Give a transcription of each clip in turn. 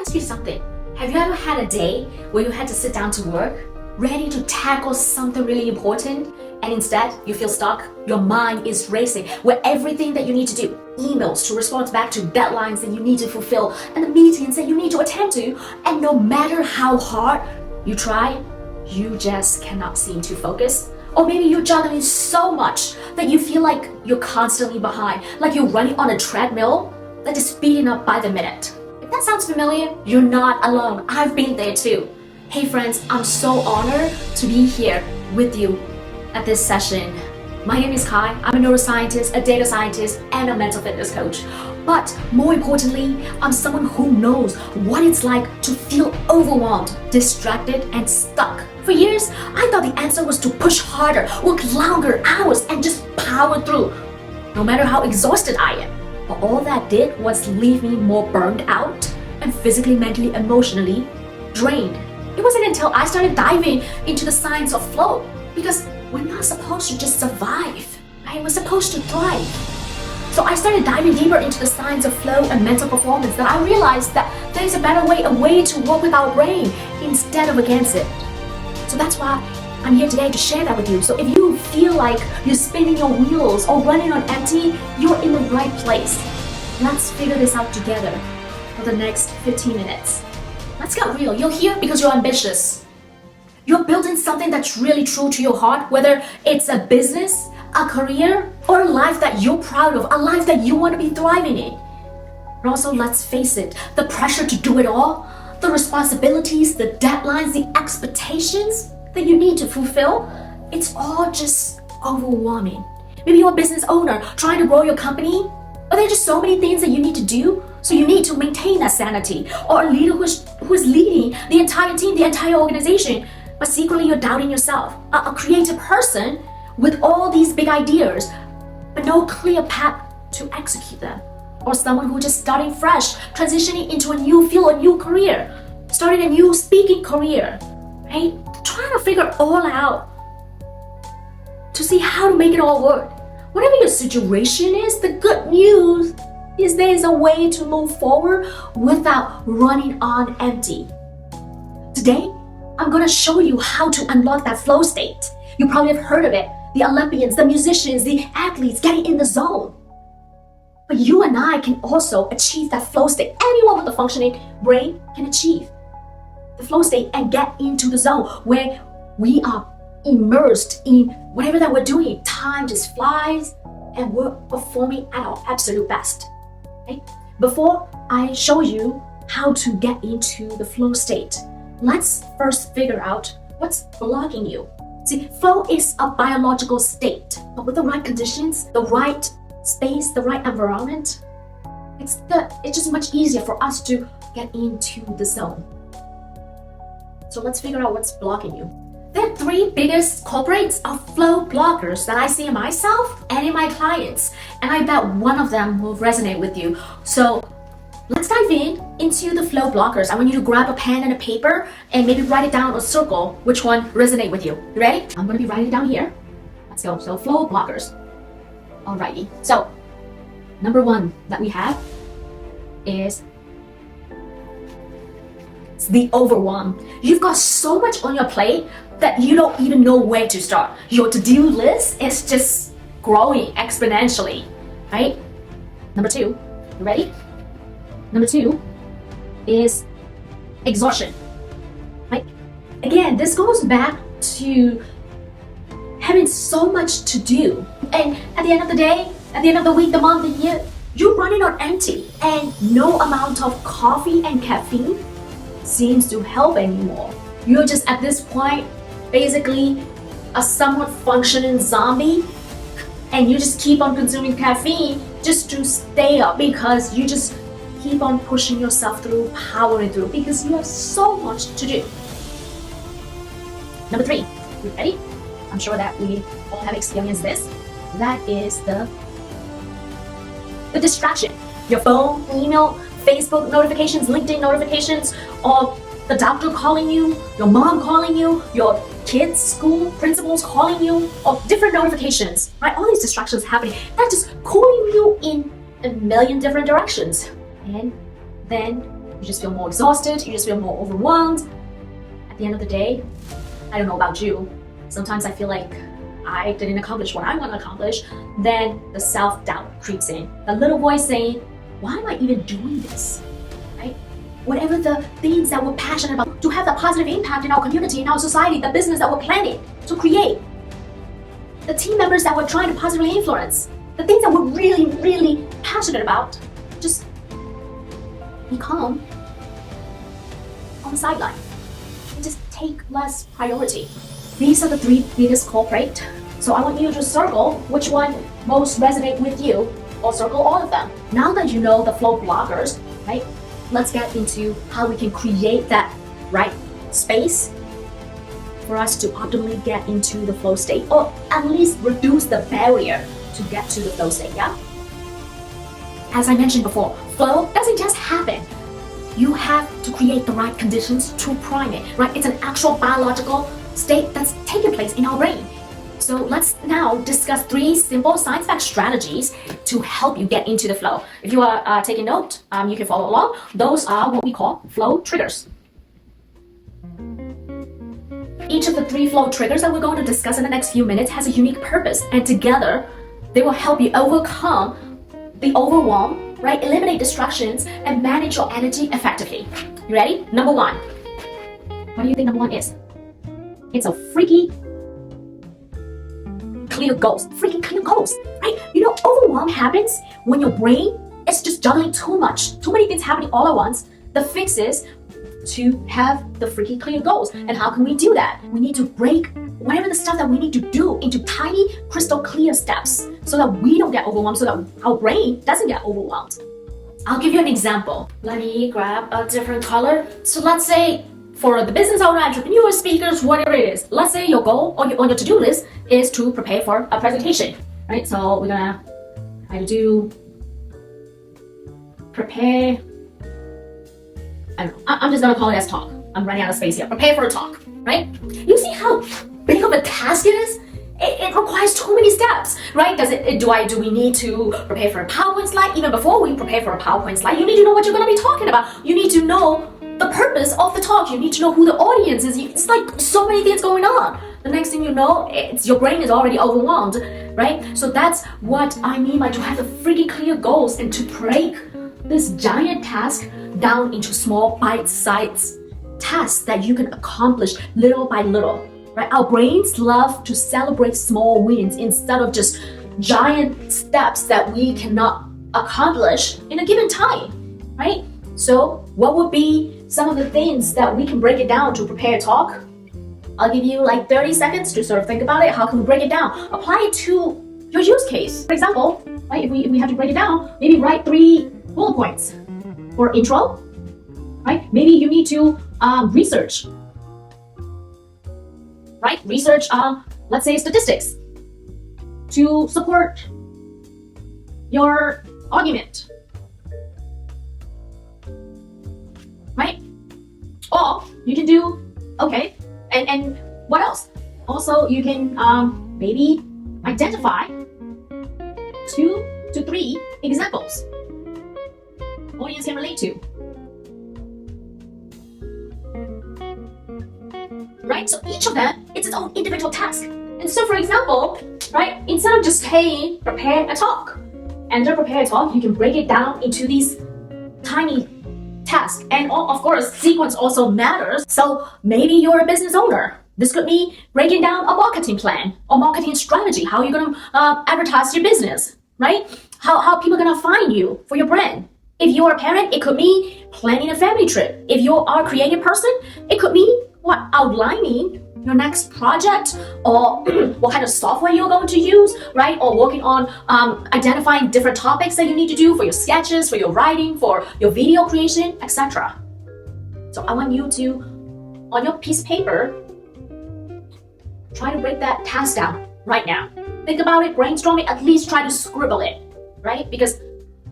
ask you something. Have you ever had a day where you had to sit down to work, ready to tackle something really important, and instead you feel stuck? Your mind is racing with everything that you need to do. Emails to respond back to, deadlines that you need to fulfill, and the meetings that you need to attend to. And no matter how hard you try, you just cannot seem to focus. Or maybe you're juggling so much that you feel like you're constantly behind, like you're running on a treadmill that is speeding up by the minute. If that sounds familiar, you're not alone. I've been there too. Hey friends, I'm so honored to be here with you at this session. My name is Khai. I'm a neuroscientist, a data scientist, and a mental fitness coach. But more importantly, I'm someone who knows what it's like to feel overwhelmed, distracted, and stuck. For years, I thought the answer was to push harder, work longer hours, and just power through, no matter how exhausted I am. But all that did was leave me more burned out and physically, mentally, emotionally drained. It wasn't until I started diving into the science of flow, because we're not supposed to just survive, right? We're supposed to thrive. So I started diving deeper into the science of flow and mental performance, that I realized that there's a better way, a way to work with our brain instead of against it. So that's why I'm here today to share that with you. So if you feel like you're spinning your wheels or running on empty, you're in the right place. Let's figure this out together for the next 15 minutes. Let's get real. You're here because you're ambitious. You're building something that's really true to your heart, whether it's a business, a career, or a life that you're proud of, a life that you want to be thriving in. But also, let's face it, the pressure to do it all, the responsibilities, the deadlines, the expectations that you need to fulfill, it's all just overwhelming. Maybe you're a business owner trying to grow your company, but there are just so many things that you need to do, so you need to maintain that sanity. Or a leader who is leading the entire team, the entire organization, but secretly you're doubting yourself. A creative person with all these big ideas, but no clear path to execute them. Or someone who just starting fresh, transitioning into a new field, a new career, starting a new speaking career, right? Trying to figure it all out to see how to make it all work. Whatever your situation is, the good news is there's a way to move forward without running on empty. Today, I'm gonna show you how to unlock that flow state. You probably have heard of it. The Olympians, the musicians, the athletes getting in the zone. But you and I can also achieve that flow state. Anyone with a functioning brain can achieve the flow state and get into the zone where we are immersed in whatever that we're doing. Time just flies and we're performing at our absolute best. Okay? Before I show you how to get into the flow state, let's first figure out what's blocking you. See, flow is a biological state, but with the right conditions, the right space, the right environment, it's just much easier for us to get into the zone. So let's figure out what's blocking you. There are three biggest culprits of flow blockers that I see in myself and in my clients, and I bet one of them will resonate with you. So let's dive into the flow blockers. I want you to grab a pen and a paper and maybe write it down or circle which one resonate with you. You ready? I'm going to be writing it down here. Let's go. So flow blockers. Alrighty. So number one that we have is the overwhelm. You've got so much on your plate that you don't even know where to start. Your to-do list is just growing exponentially, right? Number two, you ready? Number two is exhaustion, right? Again, this goes back to having so much to do. And at the end of the day, at the end of the week, the month, the year, you're running on empty. And no amount of coffee and caffeine seems to help anymore. You're just at this point, basically a somewhat functioning zombie. And you just keep on consuming caffeine just to stay up, because you just keep on pushing yourself through, powering through, because you have so much to do. Number three, you ready? I'm sure that we all have experienced this. That is the distraction. Your phone, email, Facebook notifications, LinkedIn notifications, or the doctor calling you, your mom calling you, your kids, school, principals calling you, or different notifications, right? All these distractions happening, that's just pulling you in a million different directions. And then You just feel more exhausted, you just feel more overwhelmed. At the end of the day, I don't know about you, sometimes I feel like I didn't accomplish what I want to accomplish. Then the self-doubt creeps in. The little voice saying, why am I even doing this? Right? Whatever the things that we're passionate about, to have a positive impact in our community, in our society, the business that we're planning to create, the team members that we're trying to positively influence, the things that we're really, really passionate about, just be calm on the sideline and just take less priority. These are the 3 biggest culprits. So I want you to circle which one most resonate with you, or circle all of them. Now that you know the flow blockers, right? Let's get into how we can create that right space for us to optimally get into the flow state, or at least reduce the barrier to get to the flow state, yeah? As I mentioned before, flow doesn't just happen. You have to create the right conditions to prime it, right? It's an actual biological state that's taking place in our brain. So let's now discuss 3 simple science-backed strategies to help you get into the flow. If you are taking note, you can follow along. Those are what we call flow triggers. Each of the 3 flow triggers that we're going to discuss in the next few minutes has a unique purpose, and together they will help you overcome the overwhelm, right? Eliminate distractions and manage your energy effectively. You ready? Number 1. What do you think number 1 is? It's a freaky clear goals. Freaking clear goals, right? You know, overwhelm happens when your brain is just juggling too much, too many things happening all at once. The fix is to have the freaking clear goals. And how can we do that? We need to break whatever the stuff that we need to do into tiny, crystal clear steps so that we don't get overwhelmed, so that our brain doesn't get overwhelmed. I'll give you an example. Let me grab a different color. So let's say for the business owner, entrepreneurs, speakers, whatever it is, let's say your goal on your to-do list is to prepare for a presentation, right? So we're gonna try to do prepare. I don't know. I'm just gonna call it as talk. I'm running out of space here. Prepare for a talk, right? You see how big of a task it is? It requires too many steps, right? Do we need to prepare for a PowerPoint slide? Even before we prepare for a PowerPoint slide, you need to know what you're gonna be talking about. You need to know the purpose of the talk. You need to know who the audience is. It's like so many things going on. The next thing you know, your brain is already overwhelmed, right? So that's what I mean by to have the freaking clear goals and to break this giant task down into small bite-sized tasks that you can accomplish little by little, right? Our brains love to celebrate small wins instead of just giant steps that we cannot accomplish in a given time, right? So what would be some of the things that we can break it down to prepare a talk? I'll give you like 30 seconds to sort of think about it. How can we break it down? Apply it to your use case. For example, right, if we have to break it down, maybe write 3 bullet points for intro, right? Maybe you need to research, right? Research, let's say statistics to support your argument, right? Or you can do, okay, and what else? Also, you can maybe identify 2 to 3 examples audience can relate to. Right? So each of them, it's its own individual task. And so for example, right, instead of just saying prepare a talk, under prepare a talk, you can break it down into these tiny tasks. And of course, sequence also matters. So maybe you're a business owner. This could be breaking down a marketing plan or marketing strategy. How are you going to advertise your business, right? How people are going to find you for your brand. If you're a parent, it could be planning a family trip. If you are a creative person, it could be outlining your next project, or what kind of software you're going to use, right? Or working on identifying different topics that you need to do for your sketches, for your writing, for your video creation, etc. So I want you to, on your piece of paper, try to break that task down right now. Think about it, brainstorm it, at least try to scribble it, right? Because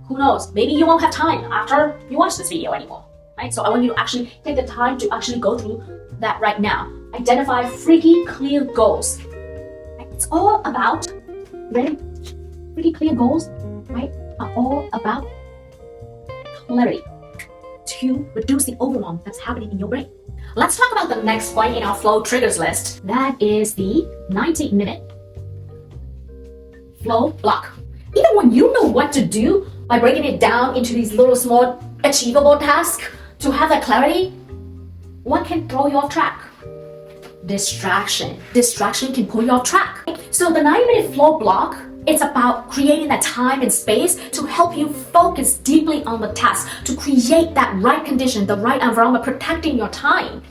who knows, maybe you won't have time after you watch this video anymore, right? So I want you to actually take the time to actually go through that right now. Identify freaky clear goals. Right? It's all about, ready? Freaky clear goals, right? Are all about clarity. to reduce the overwhelm that's happening in your brain. Let's talk about the next point in our flow triggers list. That is the 90-minute flow block. Even when you know what to do by breaking it down into these little small achievable tasks to have that clarity, what can throw you off track? Distraction. Distraction can pull you off track. So the 90-minute flow block, it's about creating that time and space to help you focus deeply on the task, to create that right condition, the right environment, protecting your time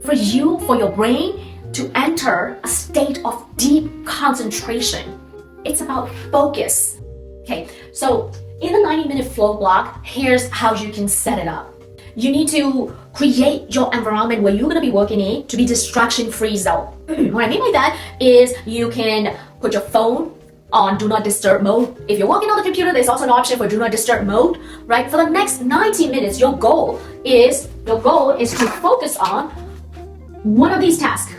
for you, for your brain to enter a state of deep concentration. It's about focus. Okay, so in the 90-minute flow block, here's how you can set it up. You need to create your environment where you're going to be working in to be distraction-free zone. What I mean by that is you can put your phone on do not disturb mode. If you're working on the computer, there's also an option for do not disturb mode, right? For the next 90 minutes, your goal is to focus on one of these tasks.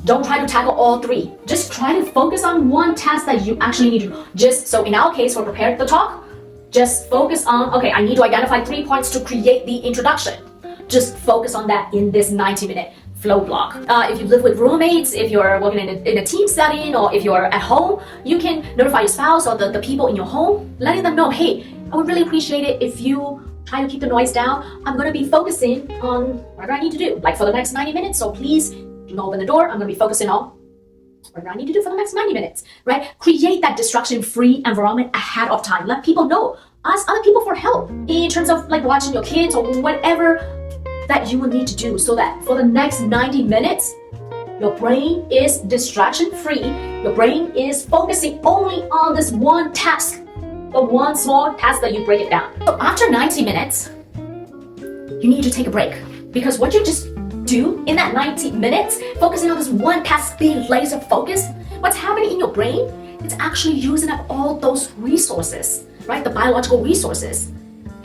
Don't try to tackle all three. Just try to focus on one task that you actually need to do. So in our case, for prepare the talk, just focus on, okay, I need to identify 3 points to create the introduction. Just focus on that in this 90-minute flow block. If you live with roommates, if you're working in a team setting, or if you're at home, you can notify your spouse or the people in your home, letting them know, hey, I would really appreciate it if you try to keep the noise down. I'm going to be focusing on whatever I need to do, like for the next 90 minutes, so please do not open the door. I'm going to be focusing on whatever I need to do for the next 90 minutes, right? Create that distraction-free environment ahead of time. Let people know. Ask other people for help in terms of like watching your kids or whatever that you will need to do, so that for the next 90 minutes, your brain is distraction-free. Your brain is focusing only on this one task, the one small task that you break it down. So after 90 minutes, you need to take a break, because what you just do in that 90 minutes, focusing on this one task, being laser focused, what's happening in your brain, it's actually using up all those resources, right? The biological resources.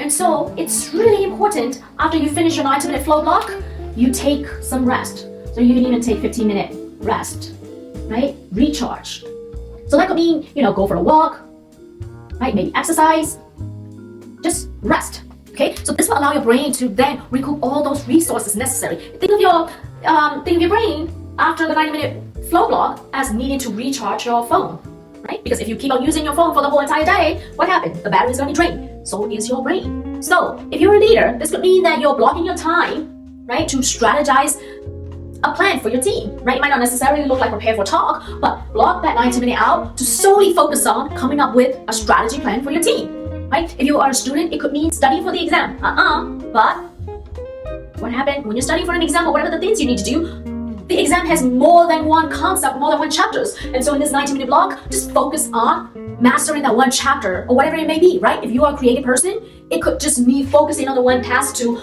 And so it's really important after you finish your 90-minute flow block, you take some rest. So you can even take 15-minute rest, right? Recharge. So that could mean, go for a walk, right? Maybe exercise, just rest. Okay, so this will allow your brain to then recoup all those resources necessary. Think of your brain after the 90-minute flow block as needing to recharge your phone, right? Because if you keep on using your phone for the whole entire day, what happens? The battery is going to drain. So is your brain. So if you're a leader, this could mean that you're blocking your time, right, to strategize a plan for your team, right? It might not necessarily look like prepare for talk, but block that 90-minute out to solely focus on coming up with a strategy plan for your team, right? If you are a student, it could mean studying for the exam. But what happens when you're studying for an exam or whatever the things you need to do? The exam has more than one concept, more than one chapters. And so in this 90-minute block, just focus on mastering that one chapter or whatever it may be, right? If you are a creative person, it could just mean focusing on the one task to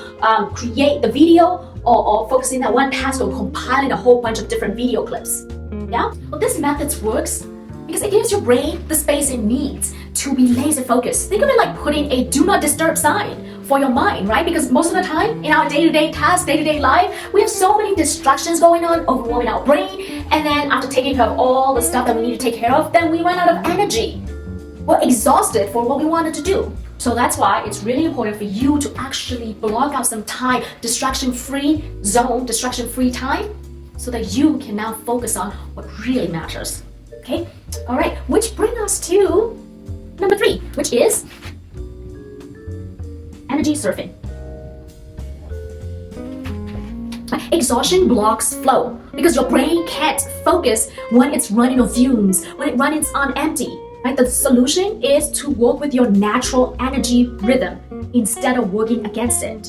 create the video, or focusing that one task on compiling a whole bunch of different video clips. Yeah? Well, this method works because it gives your brain the space it needs to be laser focused. Think of it like putting a do not disturb sign for your mind, right? Because most of the time in our day-to-day tasks, day-to-day life, we have so many distractions going on, overwhelming our brain, and then after taking care of all the stuff that we need to take care of, then we run out of energy. We're exhausted for what we wanted to do. So that's why it's really important for you to actually block out some time, distraction-free zone, distraction-free time, so that you can now focus on what really matters. Okay? All right, which brings us to number 3, which is energy surfing. Exhaustion blocks flow because your brain can't focus when it's running on fumes, when it runs on empty. Right? The solution is to work with your natural energy rhythm instead of working against it.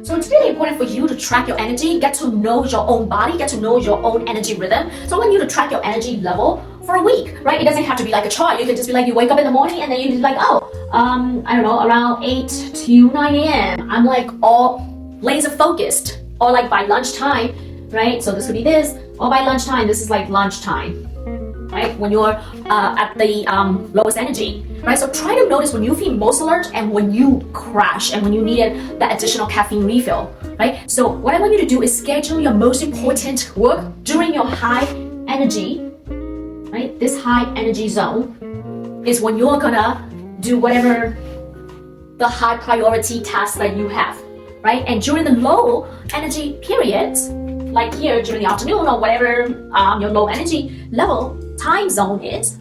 So it's really important for you to track your energy, get to know your own body, get to know your own energy rhythm. So I want you to track your energy level for a week, right? It doesn't have to be like a chart. You can just be like, you wake up in the morning and then you're like, I don't know, around 8 to 9 a.m. I'm like all laser focused, or like by lunchtime, right? So this could be this, or by lunchtime, this is like lunchtime. Right? When you're at the lowest energy, right? So try to notice when you feel most alert and when you crash and when you needed that additional caffeine refill, right? So what I want you to do is schedule your most important work during your high energy, right? This high energy zone is when you're gonna do whatever the high priority tasks that you have, right? And during the low energy periods, like here during the afternoon or whatever your low energy level time zone is,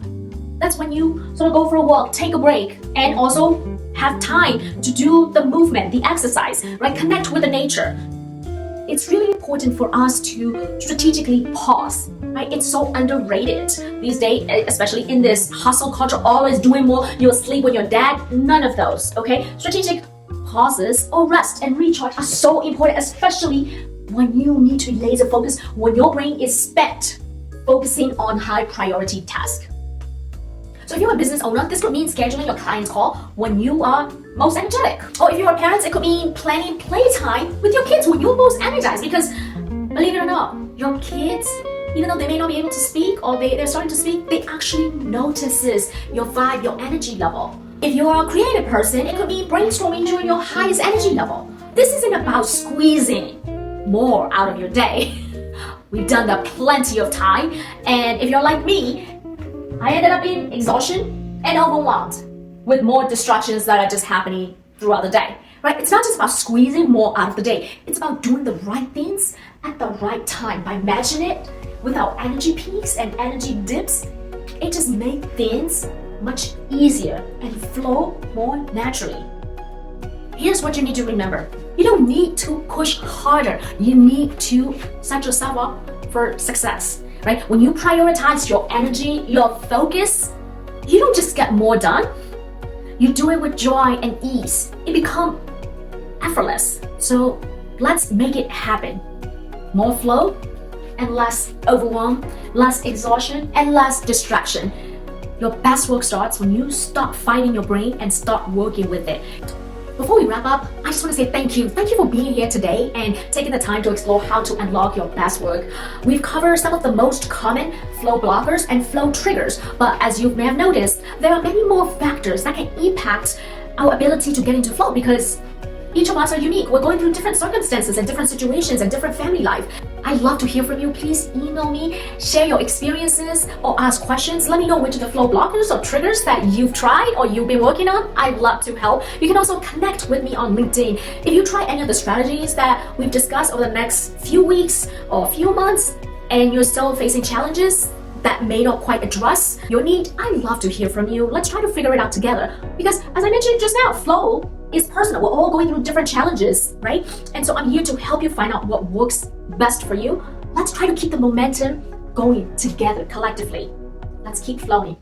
that's when you sort of go for a walk, take a break, and also have time to do the movement, the exercise, right? Connect with the nature. It's really important for us to strategically pause, right? It's so underrated these days, especially in this hustle culture, always doing more, you'll sleep when you're dead. None of those, okay? Strategic pauses or rest and recharge are so important, especially when you need to laser focus, when your brain is spent focusing on high priority tasks. So if you're a business owner, this could mean scheduling your client's call when you are most energetic. Or if you're a parent, it could mean planning playtime with your kids when you're most energized. Because believe it or not, your kids, even though they may not be able to speak or they're starting to speak, they actually notices your vibe, your energy level. If you're a creative person, it could be brainstorming during your highest energy level. This isn't about squeezing more out of your day. We've done that plenty of time. And if you're like me, I ended up in exhaustion and overwhelmed with more distractions that are just happening throughout the day, right? It's not just about squeezing more out of the day. It's about doing the right things at the right time. By matching it with our energy peaks and energy dips, it just makes things much easier and flow more naturally. Here's what you need to remember. You don't need to push harder. You need to set yourself up for success. Right? When you prioritize your energy, your focus, you don't just get more done. You do it with joy and ease. It becomes effortless. So let's make it happen. More flow and less overwhelm, less exhaustion, and less distraction. Your best work starts when you stop fighting your brain and start working with it. Before we wrap up, I just want to say thank you. Thank you for being here today and taking the time to explore how to unlock your best work. We've covered some of the most common flow blockers and flow triggers, but as you may have noticed, there are many more factors that can impact our ability to get into flow because each of us are unique. We're going through different circumstances and different situations and different family life. I'd love to hear from you. Please email me, share your experiences or ask questions. Let me know which of the flow blockers or triggers that you've tried or you've been working on. I'd love to help. You can also connect with me on LinkedIn. If you try any of the strategies that we've discussed over the next few weeks or few months and you're still facing challenges that may not quite address your need, I'd love to hear from you. Let's try to figure it out together. Because as I mentioned just now, flow is personal. We're all going through different challenges, right? And so I'm here to help you find out what works best for you. Let's try to keep the momentum going together collectively. Let's keep flowing.